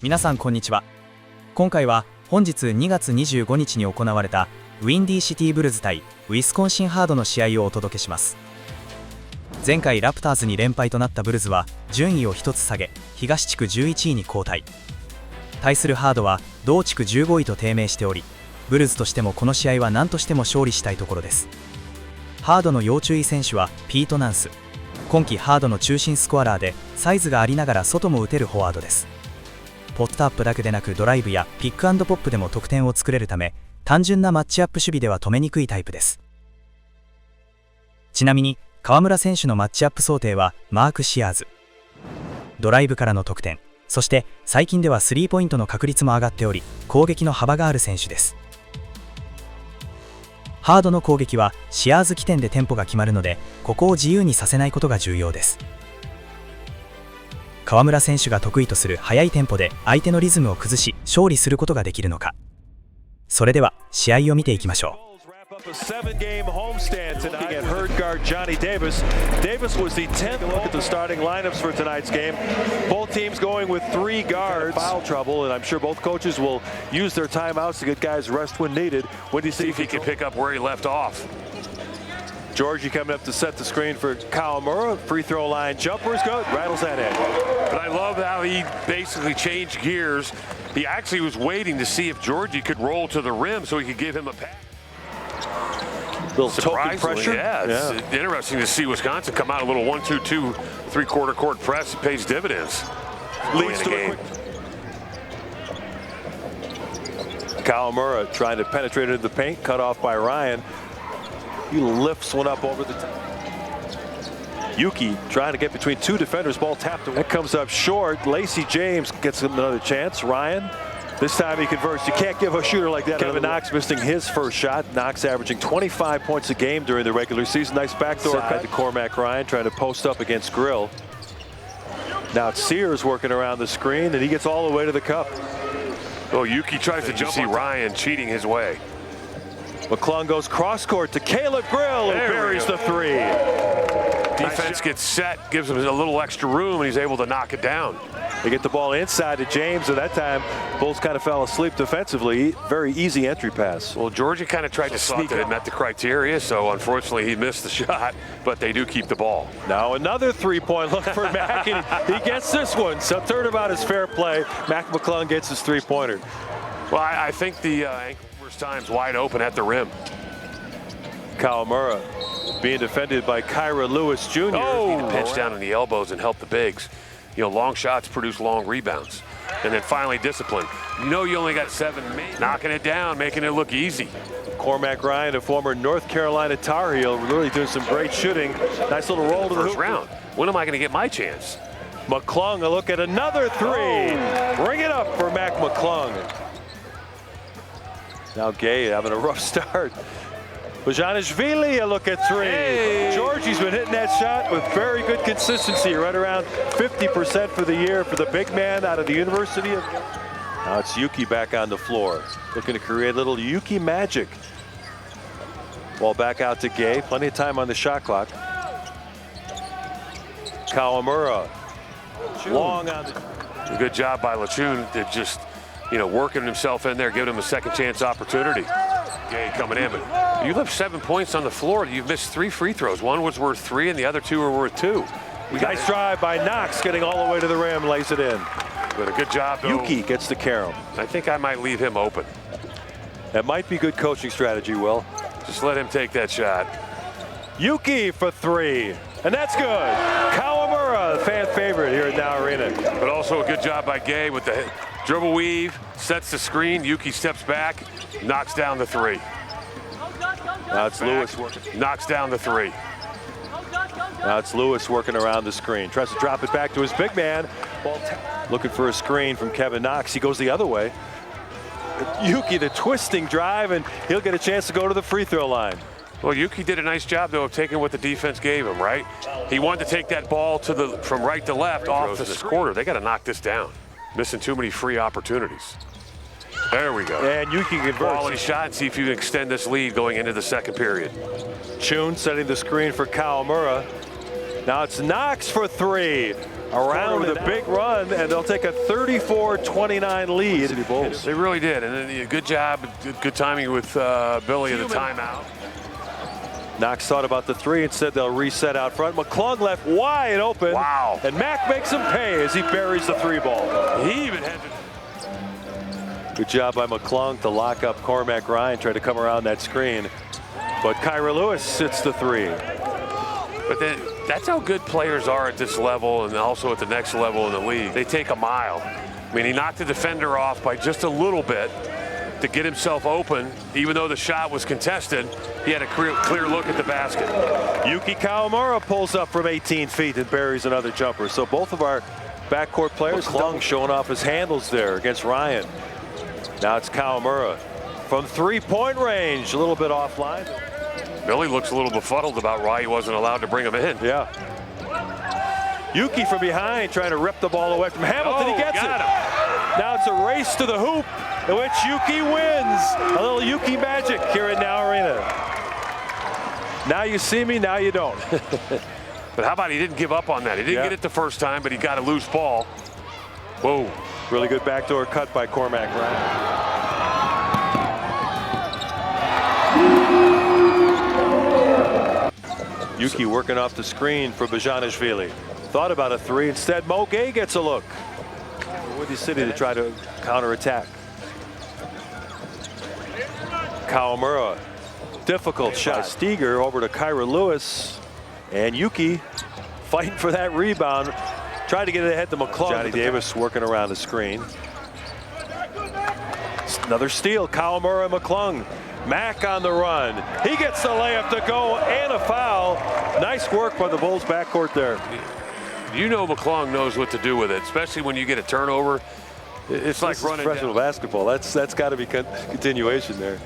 皆さんこんにちは。今回は本日2月25日に行われたウィンディシティブルズ対ウィスコンシンハードの試合をお届けします。前回ラプターズに連敗となったブルズは順位を1つ下げ東地区11位に後退。対するハードは同地区15位と低迷しており、ブルズとしてもこの試合は何としても勝利したいところです。ハードの要注意選手はピート・ナンス。今季ハードの中心スコアラーでサイズがありながら外も打てるフォワードです。ポストアップだけでなくドライブやピックアンドポップでも得点を作れるため、単純なマッチアップ守備では止めにくいタイプです。ちなみに河村選手のマッチアップ想定はマーク・シアーズ。ドライブからの得点、そして最近ではスリーポイントの確率も上がっており、攻撃の幅がある選手です。ハードの攻撃はシアーズ起点でテンポが決まるので、ここを自由にさせないことが重要です。河村選手が得意とする速いテンポで相手のリズムを崩し勝利することができるのか。それでは試合を見ていきましょう。A 7-game homestand tonight at herd guard Johnny Davis. Davis was the 10th. Look at the starting lineups for tonight's game. Both teams going with 3 guards. Foul trouble, and I'm sure both coaches will use their timeouts to get guys rest when needed. When do you see if he can pick up where he left off? Georgie coming up to set the screen for Kawamura. Free throw line jumper is good. Rattles that in. But I love how he basically changed gears. He actually was waiting to see if Georgie could roll to the rim so he could give him a pass. Little token pressure. Yeah, it's interesting to see Wisconsin come out a little 1-2-2 3-quarter court press. It pays dividends. Leads to a quick. Kawamura trying to penetrate into the paint, cut off by Ryan. He lifts one up over the top. Yuki trying to get between 2 defenders, ball tapped away. That comes up short. Lacey James gets another chance. Ryan. This time he converts. You can't give a shooter like that. Kevin Knox missing his first shot. Knox averaging 25 points a game during the regular season. Nice backdoor cut to Cormac Ryan trying to post up against Grill. Now it's Sears working around the screen, and he gets all the way to the cup. Oh, Yuki tries to jump. See Ryan cheating his way. McClung goes cross court to Caleb Grill, who buries the 3. Defense gets set, gives him a little extra room, and he's able to knock it down. They get the ball inside to James, and that time Bulls kind of fell asleep defensively. Very easy entry pass. Well, Georgia kind of tried to sneak it. It met the criteria, so unfortunately he missed the shot, but they do keep the ball. Now another 3-point look for Mac, and he gets this one. So turnabout is fair play. Mac McClung gets his 3-pointer. Well, I think the first time's wide open at the rim. Kawamura being defended by Kyra Lewis Jr. Oh, need to pinch down on the elbows and help the bigs. You know, long shots produce long rebounds. And then finally discipline. You know you only got 7 minutes. Knocking it down, making it look easy. Cormac Ryan, a former North Carolina Tar Heel, really doing some great shooting. Nice little roll to the first round. When am I going to get my chance? McClung, a look at another 3. Bring it up for Mac McClung. Now Gay having a rough start. Bajanishvili, a look at 3. Hey. Georgie's been hitting that shot with very good consistency, right around 50% for the year for the big man out of the University of... Now it's Yuki back on the floor, looking to create a little Yuki magic. Ball back out to Gay, plenty of time on the shot clock. Kawamura, long on the... A good job by Lachun. They're just, you know, working himself in there, giving him a second chance opportunity. Gay coming in, but you left 7 points on the floor. You've missed 3 free throws. One was worth 3, and the other 2 were worth 2. Nice drive by Knox, getting all the way to the rim, lays it in. But a good job, though. Yuki gets to Karam. I think I might leave him open. That might be good coaching strategy, Will. Just let him take that shot. Yuki for 3, and that's good. Kawamura, the fan favorite here at Dow Arena. But also a good job by Gay with the dribble weave, sets the screen. Yuki steps back, knocks down the 3. Now it's Lewis working. Knocks down the 3. Now it's Lewis working around the screen. Tries to drop it back to his big man. Ball looking for a screen from Kevin Knox. He goes the other way. Yuki, the twisting drive, and he'll get a chance to go to the free throw line. Well, Yuki did a nice job, though, of taking what the defense gave him, right? He wanted to take that ball from right to left off this quarter. They got to knock this down. Missing too many free opportunities. There we go. And Yuki converts. Quality shot, and see if you can extend this lead going into the second period. Chun setting the screen for Kawamura. Now it's Knox for 3. around with a big run, and they'll take a 34-29 lead. They really did, and then good job, good timing with Billy at the timeout. Knox thought about the three and said they'll reset out front. McClung left wide open. Wow. And Mack makes him pay as he buries the three ball. He even had to. Good job by McClung to lock up Cormac Ryan, tried to come around that screen. But Kyra Lewis hits the three. But then, that's how good players are at this level and also at the next level in the league. They take a mile. I mean, he knocked the defender off by just a little bit to get himself open. Even though the shot was contested, he had a clear look at the basket. Yuki Kawamura pulls up from 18 feet and buries another jumper. So both of our backcourt players, McClung showing off his handles there against Ryan. Now it's Kawamura from three-point range, a little bit offline. Billy looks a little befuddled about why he wasn't allowed to bring him in. Yeah. Yuki from behind trying to rip the ball away from Hamilton. He gets it. Now it's a race to the hoop in which Yuki wins. A little Yuki magic here at Now Arena. Now you see me, now you don't. But how about he didn't give up on that? He didn't get it the first time, but he got a loose ball. Whoa. Really good backdoor cut by Cormac Ryan. Yuki working off the screen for Bajanovic. Thought about a three. Instead, Mo Gay gets a look. Windy City to try to counterattack. Kawamura. Difficult shot. Steger over to Kyra Lewis. And Yuki fighting for that rebound. Trying to get it ahead to McClung. Johnny Davis working around the screen. Another steal. Kawamura and McClung. Mack on the run. He gets the layup to go and a foul. Nice work by the Bulls backcourt there. You know McClung knows what to do with it, especially when you get a turnover. It's like running professional basketball. That's got to be continuation there.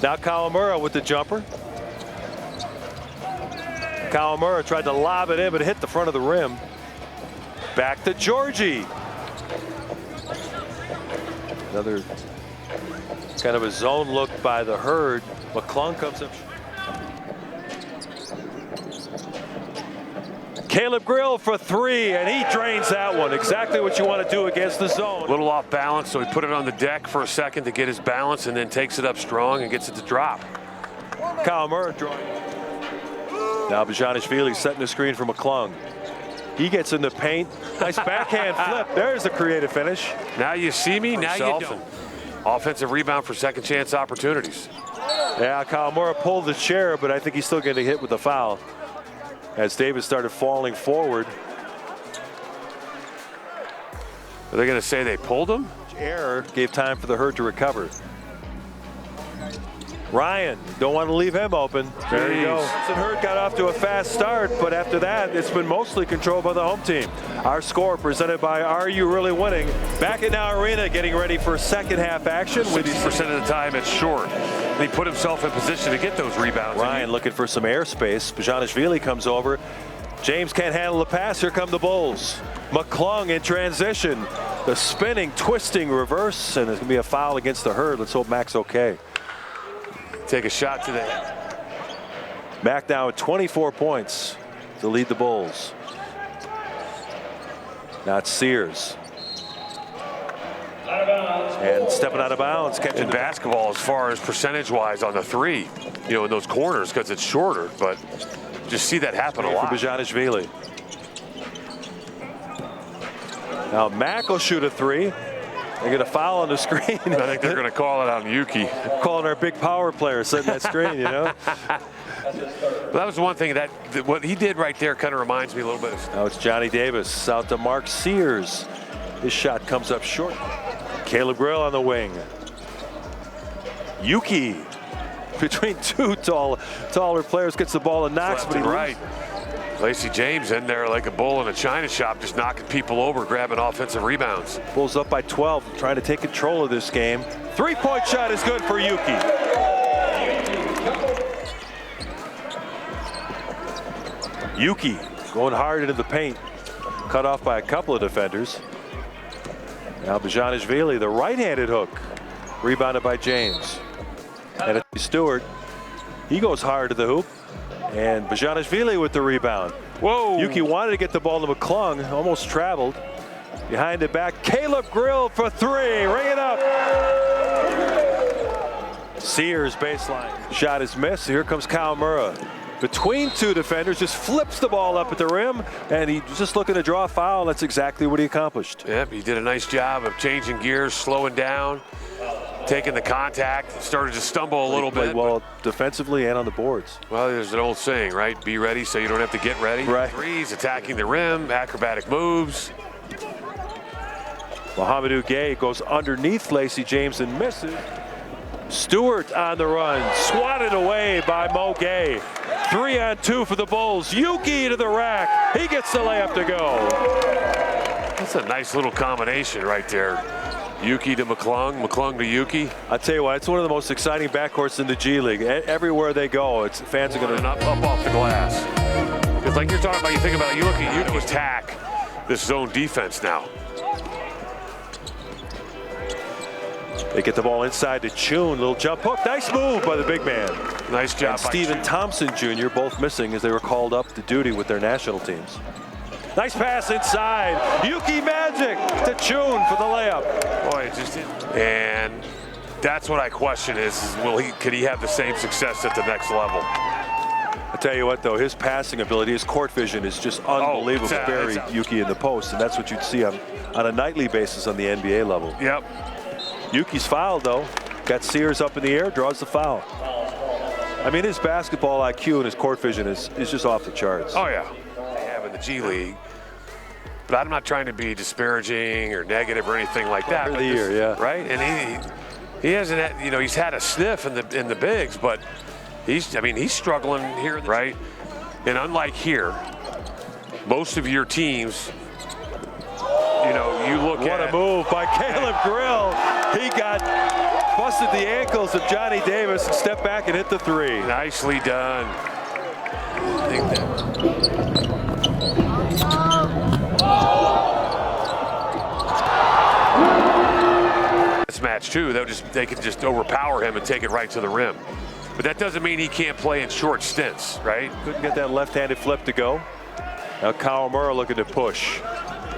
Now Kawamura with the jumper. Kawamura tried to lob it in, but it hit the front of the rim. Back to Georgie. Another kind of a zone look by the Herd. McClung comes up. Caleb Grill for three, and he drains that one. Exactly what you want to do against the zone. A little off balance, so he put it on the deck for a second to get his balance and then takes it up strong and gets it to drop. Kawamura drawing. Now Bajanovic setting the screen for McClung. He gets in the paint. Nice backhand flip. There's the creative finish. Now you see me, now you don't. Offensive rebound for second chance opportunities. Yeah, Kawamura pulled the chair, but I think he's still getting hit with the foul as Davis started falling forward. Are they going to say they pulled him? Error gave time for the Herd to recover. Ryan, don't want to leave him open. There you go. And Herd got off to a fast start, but after that, it's been mostly controlled by the home team. Our score presented by Are You Really Winning? Back at Now Arena, getting ready for second half action. 60% of the time, it's short. And he put himself in position to get those rebounds. Ryan looking for some airspace. Bajanovic comes over. James can't handle the pass. Here come the Bulls. McClung in transition. The spinning, twisting reverse, and there's going to be a foul against the Herd. Let's hope Mac's okay. Take a shot to the head. Mack now at 24 points to lead the Bulls. Now it's Sears. And stepping out of bounds, catching in basketball as far as percentage-wise on the three, you know, in those corners because it's shorter, but just see that happen a lot. For Bajanovic. Now Mack will shoot a three. They get a foul on the screen. I think they're going to call it on Yuki. Calling our big power player setting that screen, you know. Well, that was one thing that what he did right there kind of reminds me a little bit of. Now it's Johnny Davis out to Mark Sears. His shot comes up short. Caleb Grill on the wing. Yuki between two taller players gets the ball and knocks, but he right. Lacey James in there like a bull in a china shop, just knocking people over, grabbing offensive rebounds. Bulls up by 12, trying to take control of this game. Three-point shot is good for Yuki. Yuki going hard into the paint, cut off by a couple of defenders. Now Bajanovic, the right-handed hook, rebounded by James. And Stewart, he goes hard to the hoop. And Bajanovic with the rebound. Whoa. Yuki wanted to get the ball to McClung, almost traveled. Behind the back, Caleb Grill for three. Ring it up. Sears baseline. Shot is missed. Here comes Kawamura. Between two defenders, just flips the ball up at the rim, and he's just looking to draw a foul. That's exactly what he accomplished. Yep, he did a nice job of changing gears, slowing down, taking the contact, started to stumble a little bit. Well, defensively and on the boards. Well, there's an old saying, right? Be ready so you don't have to get ready. Right. Threes, attacking the rim, acrobatic moves. Mohamedou Gay goes underneath Lacey James and misses. Stewart on the run, swatted away by Mo Gay. 3-on-2 for the Bulls. Yuki to the rack. He gets the layup to go. That's a nice little combination right there. Yuki to McClung, McClung to Yuki. I tell you what, it's one of the most exciting backcourts in the G League. Everywhere they go, fans are going to up off the glass. It's like you're talking about. You think about it. You look at Yuki attack this zone defense now. They get the ball inside to Chun. Little jump hook. Nice move by the big man. Nice job. And Stephen Thompson Jr. both missing as they were called up to duty with their national teams. Nice pass inside. Yuki Magic to Chun for the layup. Boy, it just and that's what I question is could he have the same success at the next level? I tell you what, though, his passing ability, his court vision is just unbelievable to bury Yuki in the post, and that's what you'd see on a nightly basis on the NBA level. Yep. Yuki's fouled, though. Got Sears up in the air, draws the foul. I mean, his basketball IQ and his court vision is just off the charts. Oh, yeah. They have in the G League. But I'm not trying to be disparaging or negative or anything like that. Player of the year, yeah. Right? And he hasn't had, he's had a sniff in the bigs, but he's struggling here, right? And unlike here, most of your teams, you look at. What a move by Caleb Grill. He busted the ankles of Johnny Davis and stepped back and hit the three. Nicely done. This match too, they could just overpower him and take it right to the rim. But that doesn't mean he can't play in short stints, right? Couldn't get that left-handed flip to go. Now Kawamura looking to push.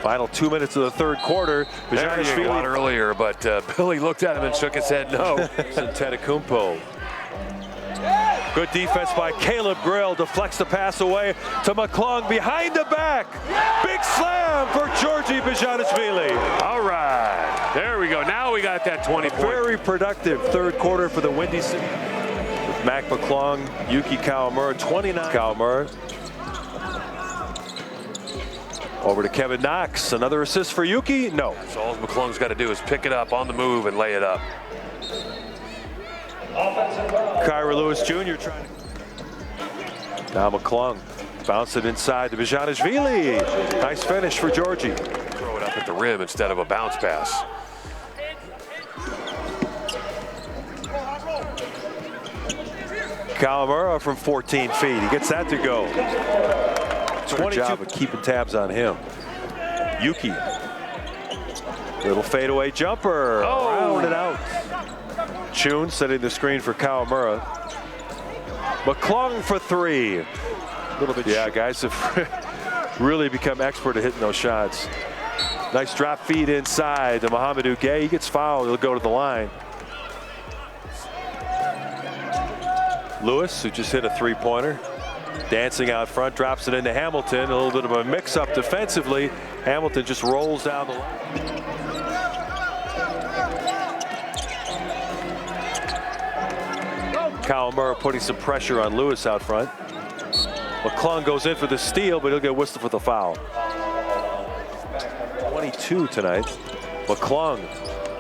Final 2 minutes of the third quarter. Bajaniashvili got earlier, but Billy looked at him and shook his head no. Antetokounmpo. Good defense by Caleb Grill. Deflects the pass away to McClung behind the back. Big slam for Georgi Bajaniashvili. All right, there we go. Now we got that 20-point. Very productive third quarter for the Windy City. With Mac McClung, Yuki Kawamura, 29. Kawamura. Over to Kevin Knox. Another assist for Yuki? No. So all McClung's got to do is pick it up on the move and lay it up. Kyra Lewis Jr. trying to. Now McClung. Bounce it inside to Bajaniashvili. Nice finish for Georgi. Throw it up at the rim instead of a bounce pass. Kawamura from 14 feet. He gets that to go. 22. Job of keeping tabs on him. Yuki. Little fadeaway jumper. Oh. Rounded out. Chun setting the screen for Kawamura. McClung for three. A little bit. Yeah, guys have really become expert at hitting those shots. Nice drop feed inside to Mohamedou Gay. He gets fouled. He'll go to the line. Lewis, who just hit a three-pointer. Dancing out front, drops it into Hamilton. A little bit of a mix-up defensively. Hamilton just rolls down the line. Kawamura putting some pressure on Lewis out front. McClung goes in for the steal, but he'll get whistled for the foul. 22 tonight. McClung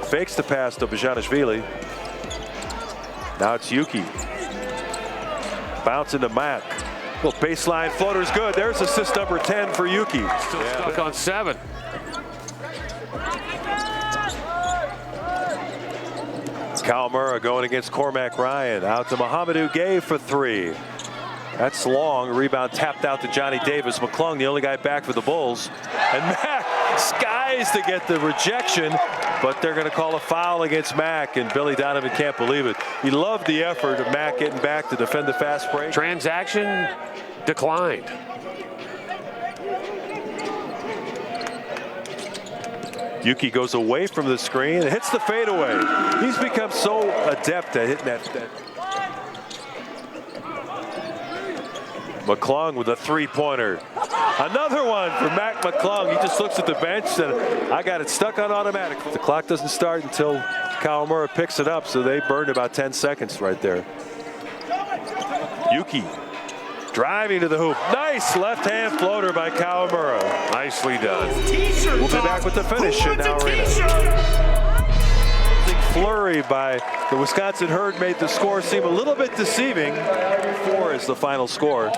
fakes the pass to Bajaniashvili. Now it's Yuki. Bounce into Mac. Little baseline floater's good. There's assist number 10 for Yuki. Still stuck on 7. Kawamura going against Cormac Ryan. Out to Mohamedou Gay for three. That's long. Rebound tapped out to Johnny Davis. McClung, the only guy back for the Bulls. And Mac skies to get the rejection, but they're going to call a foul against Mac, and Billy Donovan can't believe it. He loved the effort of Mac getting back to defend the fast break. Transaction declined. Yuki goes away from the screen and hits the fadeaway. He's become so adept at hitting that. McClung with a three-pointer. Another one for Mac McClung. He just looks at the bench and I got it stuck on automatic. The clock doesn't start until Kawamura picks it up, so they burned about 10 seconds right there. Yuki driving to the hoop. Nice left-hand floater by Kawamura. Nicely done. We'll be back with the finish in now arena. Flurry by the Wisconsin Herd made the score seem a little bit deceiving. 4 is the final score.